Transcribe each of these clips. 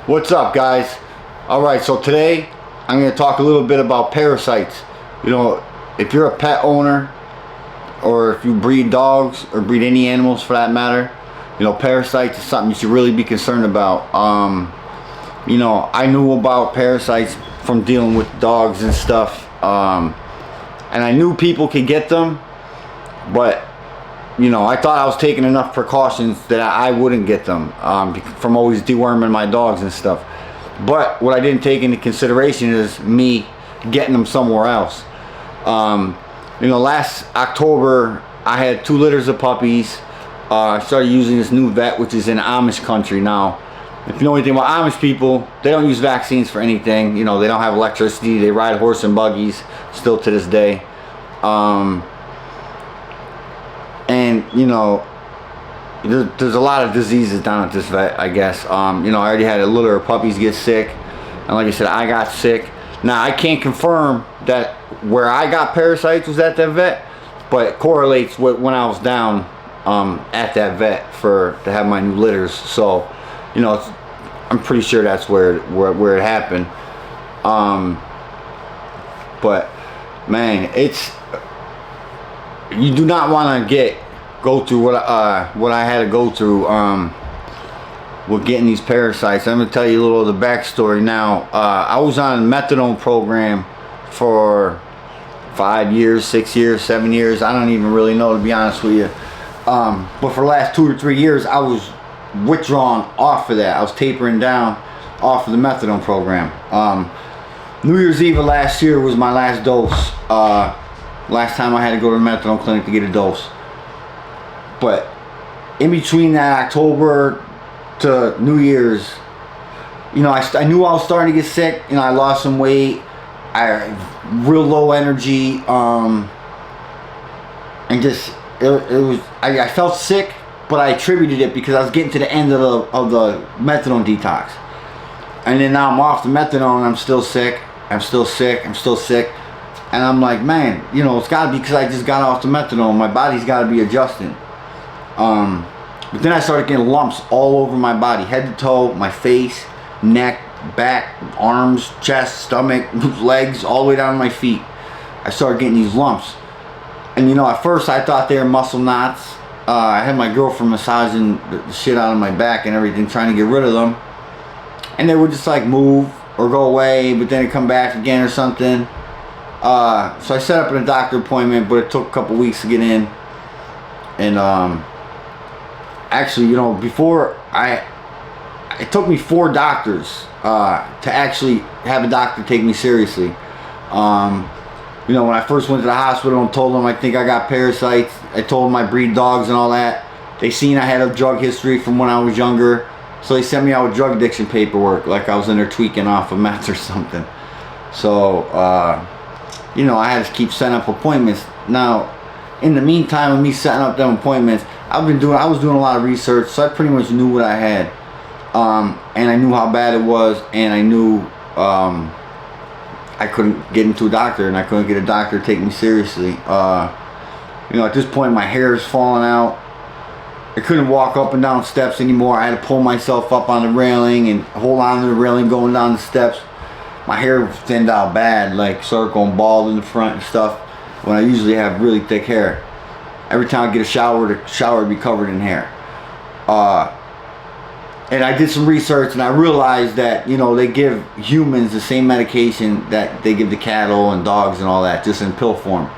What's up, guys? Alright, so today I'm going to talk a little bit about parasites. You know, if you're a pet owner, or if you breed dogs or breed any animals for that matter, you know, parasites is something you should really be concerned about. You know, I knew about parasites from dealing with dogs and stuff, and I knew people could get them, but you know, I thought I was taking enough precautions that I wouldn't get them, from always deworming my dogs and stuff. But what I didn't take into consideration is me getting them somewhere else. You know, last October I had 2 litters of puppies. I started using this new vet, which is in Amish country now. If you know anything about Amish people, they don't use vaccines for anything. You know, they don't have electricity. They ride horse and buggies still to this day. And you know, there's a lot of diseases down at this vet, I guess. You know, I already had a litter of puppies get sick, and like I said, I got sick. Now I can't confirm that where I got parasites was at that vet, but it correlates with when I was down at that vet to have my new litters. So, you know, I'm pretty sure that's where it happened. But man, you do not want to go through what I had to go through with getting these parasites. I'm gonna tell you a little of the backstory now. I was on a methadone program for 5 years, 6 years, 7 years. I don't even really know, to be honest with you. But for the last 2 or 3 years, I was withdrawn off of that. I was tapering down off of the methadone program. New Year's Eve of last year was my last dose. Last time I had to go to the methadone clinic to get a dose. But in between that October to New Year's, you know, I knew I was starting to get sick. You know, I lost some weight. I real low energy. And just I felt sick, but I attributed it because I was getting to the end of the methadone detox. And then now I'm off the methadone and I'm still sick. I'm still sick. And I'm like, man, you know, it's got to be because I just got off the methadone. My body's got to be adjusting. But then I started getting lumps all over my body, head to toe, my face, neck, back, arms, chest, stomach, legs, all the way down to my feet. I started getting these lumps. And you know, at first I thought they were muscle knots. I had my girlfriend massaging the shit out of my back and everything, trying to get rid of them. And they would just like move or go away, but then it'd come back again or something. So I set up a doctor appointment, but it took a couple weeks to get in. And actually, you know, it took me 4 doctors to actually have a doctor take me seriously. You know, when I first went to the hospital and told them I think I got parasites, I told them I breed dogs and all that. They seen I had a drug history from when I was younger, so they sent me out with drug addiction paperwork, like I was in there tweaking off of meth or something. So, you know, I had to keep setting up appointments. Now, in the meantime of me setting up them appointments, I was doing a lot of research, so I pretty much knew what I had. And I knew how bad it was, and I knew I couldn't get into a doctor, and I couldn't get a doctor to take me seriously. You know, at this point my hair is falling out. I couldn't walk up and down steps anymore. I had to pull myself up on the railing and hold on to the railing going down the steps. My hair thinned out bad, like started going bald in the front and stuff, when I usually have really thick hair. Every time I get a shower, the shower would be covered in hair. And I did some research and I realized that, you know, they give humans the same medication that they give to cattle and dogs and all that, just in pill form.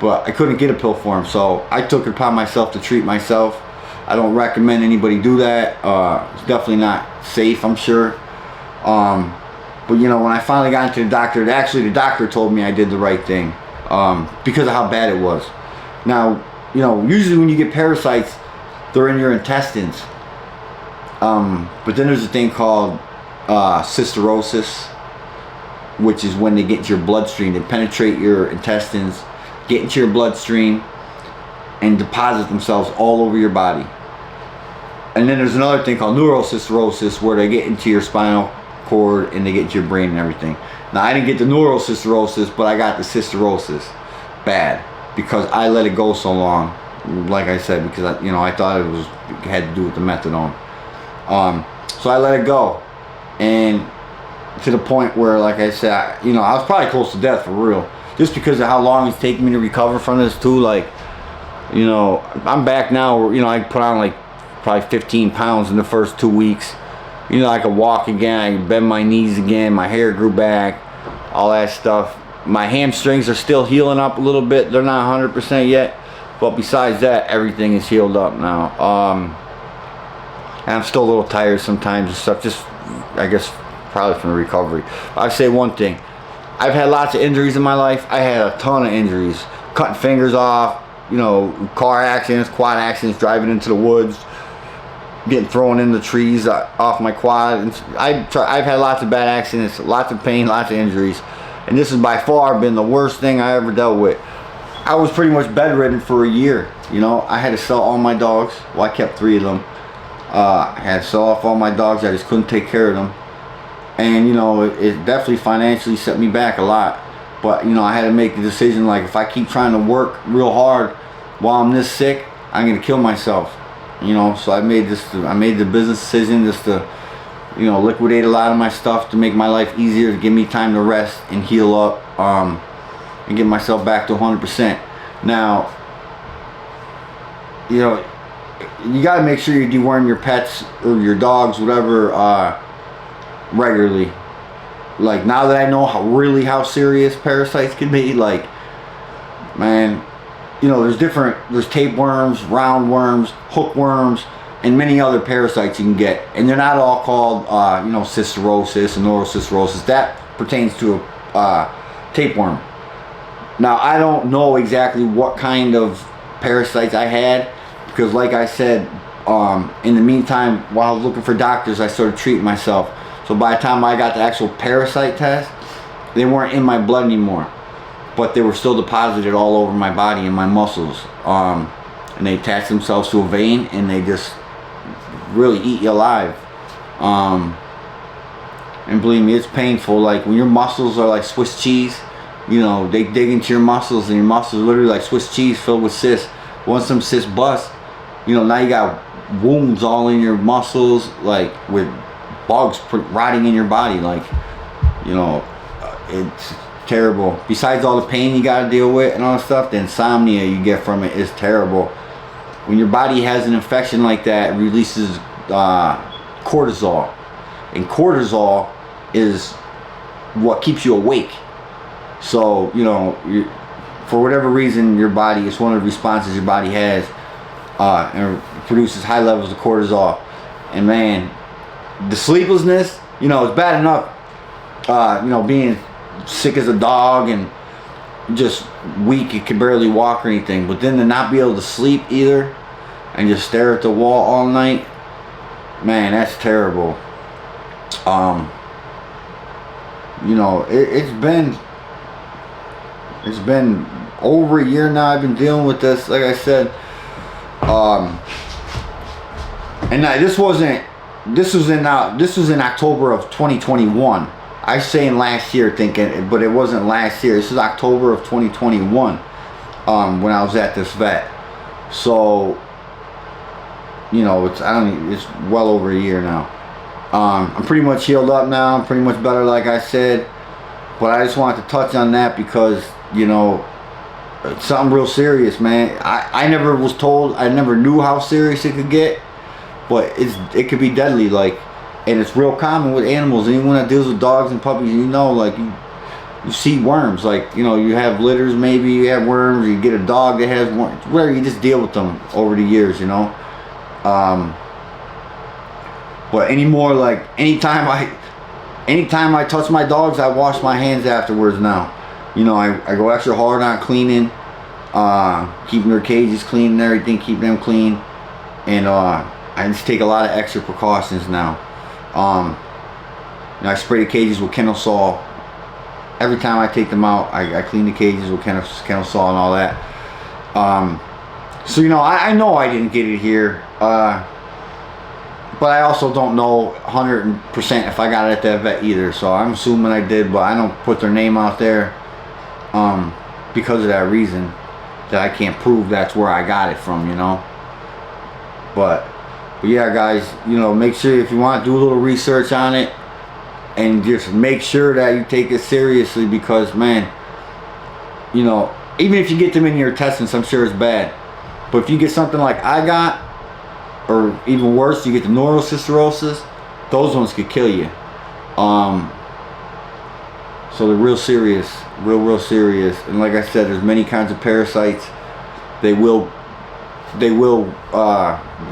But I couldn't get a pill form, so I took it upon myself to treat myself. I don't recommend anybody do that. It's definitely not safe, I'm sure. But you know, when I finally got into the doctor, actually the doctor told me I did the right thing, because of how bad it was. Now, you know, usually when you get parasites, they're in your intestines. But then there's a thing called cysticercosis, which is when they get into your bloodstream. They penetrate your intestines, get into your bloodstream, and deposit themselves all over your body. And then there's another thing called neurocysticercosis, where they get into your spinal cord and they get into your brain and everything. Now, I didn't get the neurocysticercosis, but I got the cysticercosis bad because I let it go so long. Like I said, because I thought it had to do with the methadone. So I let it go, and to the point where, like I said, I was probably close to death for real, just because of how long it's taking me to recover from this too. Like, I'm back now. I put on like probably 15 pounds in the first 2 weeks. I could walk again, I could bend my knees again, my hair grew back, all that stuff. My hamstrings are still healing up a little bit. They're not 100% yet, but besides that, everything is healed up now. And I'm still a little tired sometimes and stuff, just, I guess, probably from the recovery. I say one thing, I've had lots of injuries in my life. I had a ton of injuries, cutting fingers off, car accidents, quad accidents, driving into the woods, getting thrown in the trees off my quad. I've had lots of bad accidents, lots of pain, lots of injuries, and this has by far been the worst thing I ever dealt with. I was pretty much bedridden for a year. I had to sell all my dogs. Well, I kept 3 of them. I had to sell off all my dogs. I just couldn't take care of them, and it definitely financially set me back a lot. But I had to make the decision, like, if I keep trying to work real hard while I'm this sick, I'm gonna kill myself. So I made the business decision just to, liquidate a lot of my stuff to make my life easier, to give me time to rest and heal up, and get myself back to 100%. Now, you gotta make sure you're deworming your pets or your dogs, whatever, regularly. Like, now that I know how serious parasites can be, like, man, there's tapeworms, roundworms, hookworms, and many other parasites you can get, and they're not all called cysticercosis and neurocysticercosis. That pertains to a tapeworm. Now, I don't know exactly what kind of parasites I had, because like I said, in the meantime, while I was looking for doctors, I started treating myself. So by the time I got the actual parasite test, they weren't in my blood anymore, but they were still deposited all over my body and my muscles, and they attach themselves to a vein, and they just really eat you alive. And believe me, it's painful. Like, when your muscles are like Swiss cheese, they dig into your muscles, and your muscles are literally like Swiss cheese filled with cysts. Once some cysts bust, now you got wounds all in your muscles, like with bugs rotting in your body. Like, it's terrible. Besides all the pain you got to deal with and all that stuff, the insomnia you get from it is terrible. When your body has an infection like that, it releases cortisol, and cortisol is what keeps you awake. So for whatever reason, your body, it's one of the responses your body has, and it produces high levels of cortisol. And man, the sleeplessness, it's bad enough, being sick as a dog and just weak, you can barely walk or anything, but then to not be able to sleep either and just stare at the wall all night, man, that's terrible. It's been over a year now I've been dealing with this, like I said. And this was in October of 2021. I was saying last year thinking, but it wasn't last year. This is October of 2021, when I was at this vet. So, it's well over a year now. I'm pretty much healed up now. I'm pretty much better, like I said. But I just wanted to touch on that because, it's something real serious, man. I never was told, I never knew how serious it could get, but it could be deadly, like, and it's real common with animals. Anyone that deals with dogs and puppies, like, you see worms, like, you have litters, maybe you have worms, you get a dog that has worms, whatever, you just deal with them over the years, but anymore, like, anytime I touch my dogs, I wash my hands afterwards now. I go extra hard on cleaning, keeping their cages clean and everything, keep them clean, and I just take a lot of extra precautions now. I spray the cages with kennel saw. Every time I take them out, I clean the cages with kennel saw and all that. So I know I didn't get it here, but I also don't know 100% if I got it at that vet either. So I'm assuming I did, but I don't put their name out there because of that reason, that I can't prove that's where I got it from, But yeah, guys, make sure if you want to do a little research on it, and just make sure that you take it seriously, because man, you know, even if you get them in your intestines, I'm sure it's bad. But if you get something like I got, or even worse, you get the neurocysterosis, those ones could kill you. So they're real serious, real serious. And like I said, there's many kinds of parasites. They will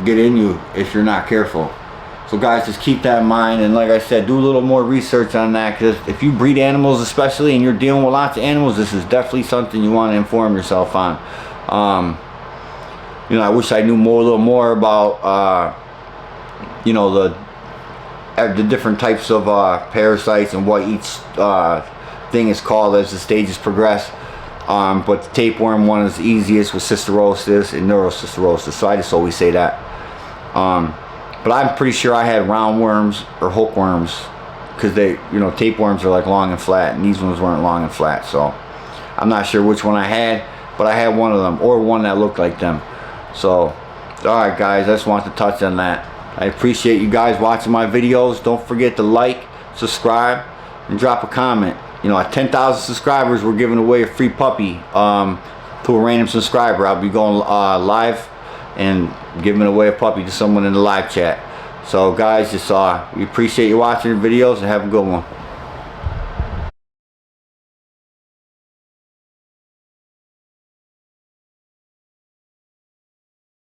get in you if you're not careful. So guys, just keep that in mind. And like I said, do a little more research on that, because if you breed animals especially, and you're dealing with lots of animals, this is definitely something you want to inform yourself on. You know, I wish I knew a little more about you know, the different types of parasites and what each thing is called as the stages progress. But the tapeworm one is the easiest, with cysterosis and neurocysterosis, so I just always say that. But I'm pretty sure I had roundworms or hookworms, because they, you know, tapeworms are like long and flat, and these ones weren't long and flat. So I'm not sure which one I had, but I had one of them, or one that looked like them. So alright guys, I just wanted to touch on that. I appreciate you guys watching my videos. Don't forget to like, subscribe, and drop a comment. You know, at 10,000 subscribers, we're giving away a free puppy to a random subscriber. I'll be going live and giving away a puppy to someone in the live chat. So guys, just we appreciate you watching the videos, and have a good one.